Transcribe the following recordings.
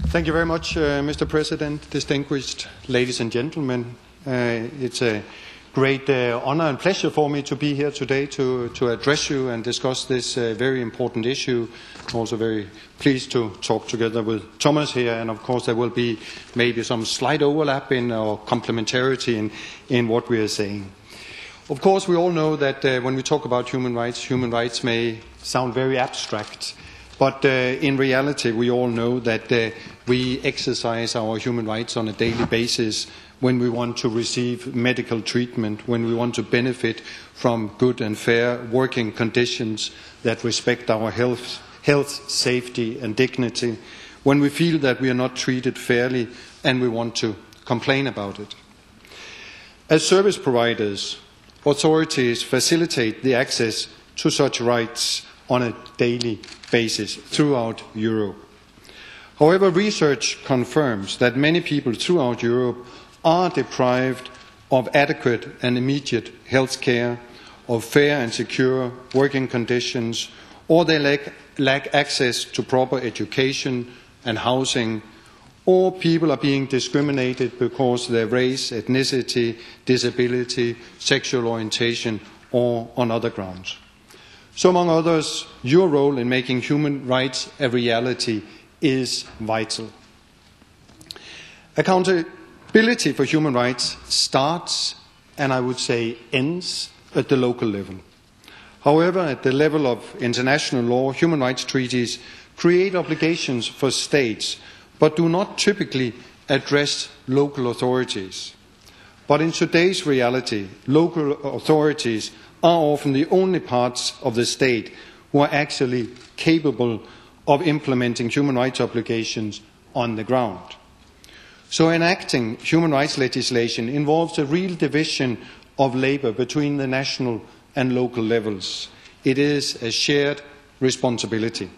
Thank you very much, Mr. President, distinguished ladies and gentlemen. It's a great honor and pleasure for me to be here today to address you and discuss this very important issue. I'm also very pleased to talk together with Thomas here, and of course there will be maybe some slight overlap in or complementarity in what we are saying. Of course, we all know that when we talk about human rights may sound very abstract. But in reality, we all know that we exercise our human rights on a daily basis when we want to receive medical treatment, when we want to benefit from good and fair working conditions that respect our health, safety and dignity, when we feel that we are not treated fairly and we want to complain about it. As service providers, authorities facilitate the access to such rights on a daily basis throughout Europe. However, research confirms that many people throughout Europe are deprived of adequate and immediate health care, of fair and secure working conditions, or they lack access to proper education and housing, or people are being discriminated because of their race, ethnicity, disability, sexual orientation, or on other grounds. So, among others, your role in making human rights a reality is vital. Accountability for human rights starts, and I would say ends, at the local level. However, at the level of international law, human rights treaties create obligations for states, but do not typically address local authorities. But in today's reality, local authorities are often the only parts of the state who are actually capable of implementing human rights obligations on the ground. So enacting human rights legislation involves a real division of labour between the national and local levels. It is a shared responsibility.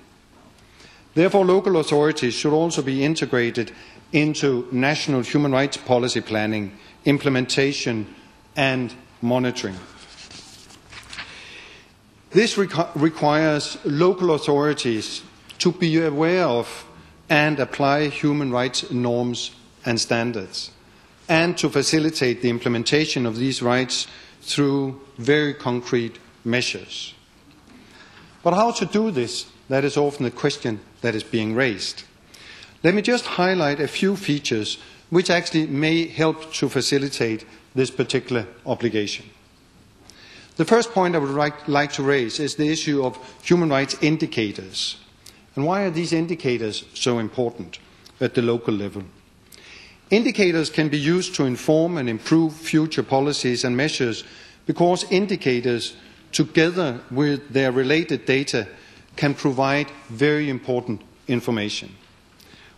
Therefore, local authorities should also be integrated into national human rights policy planning, implementation and monitoring. This requires local authorities to be aware of and apply human rights norms and standards, and to facilitate the implementation of these rights through very concrete measures. But how to do this? That is often the question that is being raised. Let me just highlight a few features which actually may help to facilitate this particular obligation. The first point I would like to raise is the issue of human rights indicators. And why are these indicators so important at the local level? Indicators can be used to inform and improve future policies and measures because indicators, together with their related data, can provide very important information.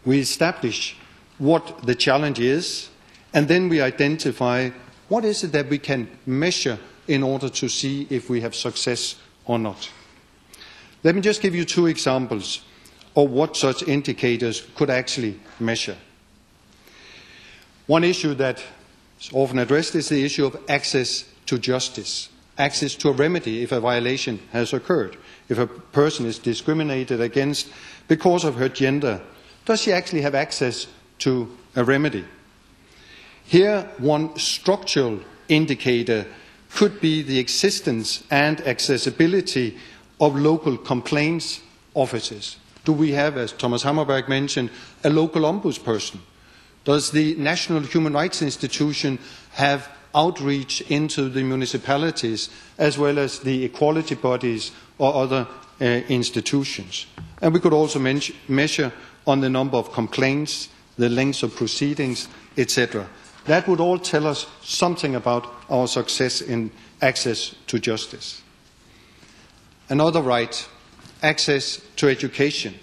We establish what the challenge is, and then we identify what is it that we can measure in order to see if we have success or not. Let me just give you two examples of what such indicators could actually measure. One issue that is often addressed is the issue of access to justice, access to a remedy if a violation has occurred. If a person is discriminated against because of her gender, does she actually have access to a remedy? Here, one structural indicator could be the existence and accessibility of local complaints offices. Do we have, as Thomas Hammarberg mentioned, a local ombudsperson? Does the National Human Rights Institution have outreach into the municipalities as well as the equality bodies or other institutions? And we could also measure on the number of complaints, the length of proceedings, etc. That would all tell us something about our success in access to justice. Another right, access to education.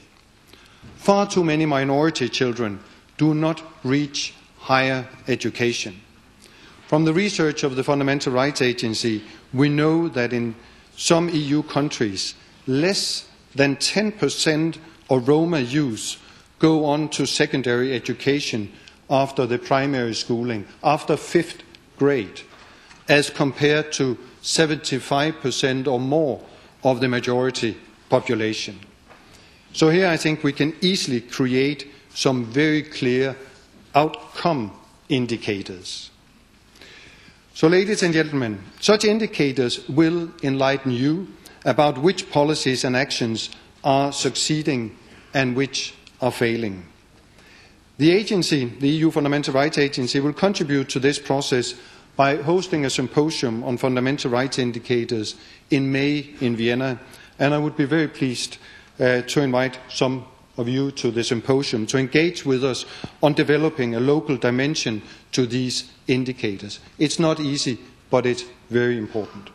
Far too many minority children do not reach higher education. From the research of the Fundamental Rights Agency, we know that in some EU countries, less than 10% of Roma youth go on to secondary education after the primary schooling, after 5th grade, as compared to 75% or more of the majority population. So here I think we can easily create some very clear outcome indicators. So, ladies and gentlemen, such indicators will enlighten you about which policies and actions are succeeding and which are failing. The agency, the EU Fundamental Rights Agency, will contribute to this process by hosting a symposium on fundamental rights indicators in May in Vienna, and I would be very pleased to invite some of you to the symposium to engage with us on developing a local dimension to these indicators. It's not easy, but it's very important.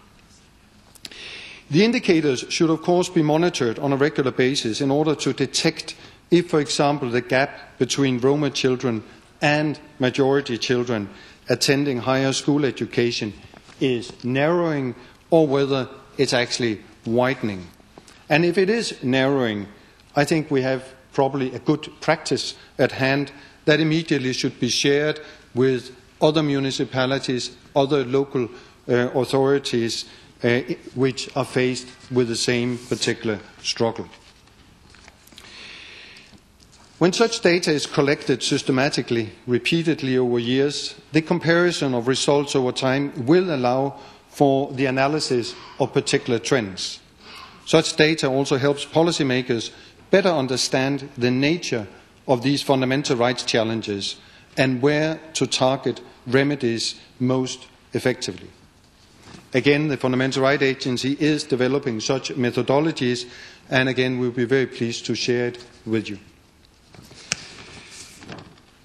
The indicators should, of course, be monitored on a regular basis in order to detect if, for example, the gap between Roma children and majority children attending higher school education is narrowing or whether it's actually widening. And if it is narrowing, I think we have probably a good practice at hand that immediately should be shared with other municipalities, other local authorities which are faced with the same particular struggle. When such data is collected systematically, repeatedly over years, the comparison of results over time will allow for the analysis of particular trends. Such data also helps policymakers better understand the nature of these fundamental rights challenges and where to target remedies most effectively. Again, the Fundamental Rights Agency is developing such methodologies, and again, we'll be very pleased to share it with you.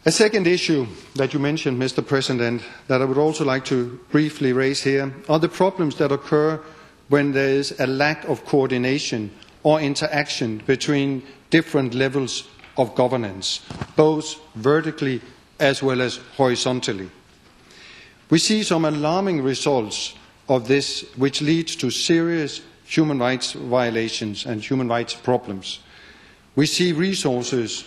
A second issue that you mentioned, Mr. President, that I would also like to briefly raise here are the problems that occur when there is a lack of coordination or interaction between different levels of governance, both vertically as well as horizontally. We see some alarming results of this, which leads to serious human rights violations and human rights problems. We see resources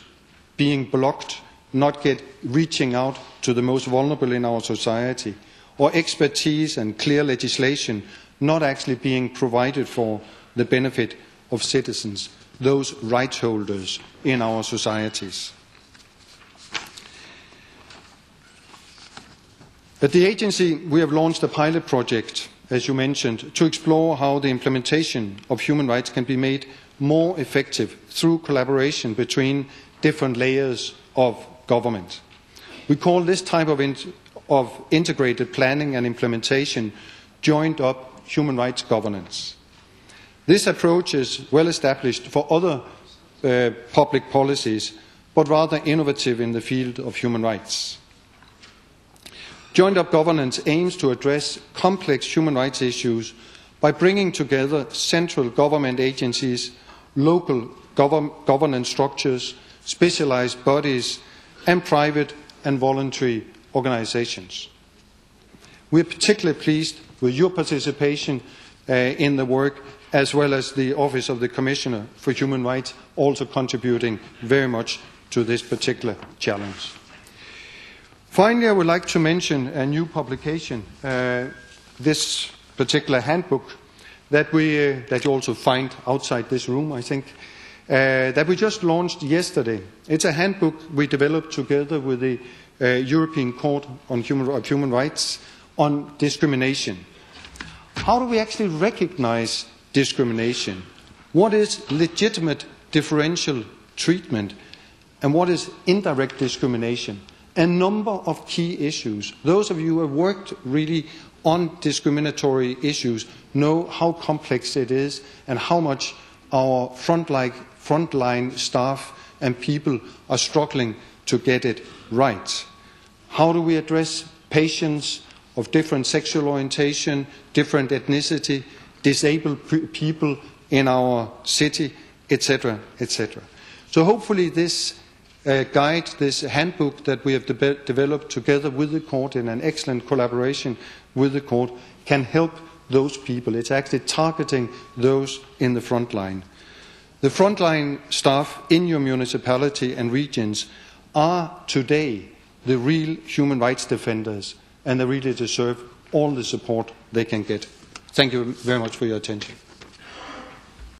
being blocked, not reaching out to the most vulnerable in our society, or expertise and clear legislation not actually being provided for the benefit of citizens, those rights holders in our societies. At the agency, we have launched a pilot project, as you mentioned, to explore how the implementation of human rights can be made more effective through collaboration between different layers of government. We call this type of integrated planning and implementation joined up human rights governance. This approach is well established for other public policies, but rather innovative in the field of human rights. Joined up governance aims to address complex human rights issues by bringing together central government agencies, local governance structures, specialized bodies, and private and voluntary organizations. We are particularly pleased with your participation in the work, as well as the Office of the Commissioner for Human Rights also contributing very much to this particular challenge. Finally, I would like to mention a new publication, this particular handbook that you also find outside this room, I think, that we just launched yesterday. It's a handbook we developed together with the European Court of Human Rights on discrimination. How do we actually recognize discrimination? What is legitimate differential treatment? And what is indirect discrimination? A number of key issues. Those of you who have worked really on discriminatory issues know how complex it is and how much our frontline staff and people are struggling to get it right. How do we address patients of different sexual orientation, different ethnicity, disabled people in our city, etc., etc. So hopefully this guide, this handbook that we have developed together with the court in an excellent collaboration with the court can help those people. It's actually targeting those in the front line. The frontline staff in your municipality and regions are today the real human rights defenders, and they really deserve all the support they can get. Thank you very much for your attention.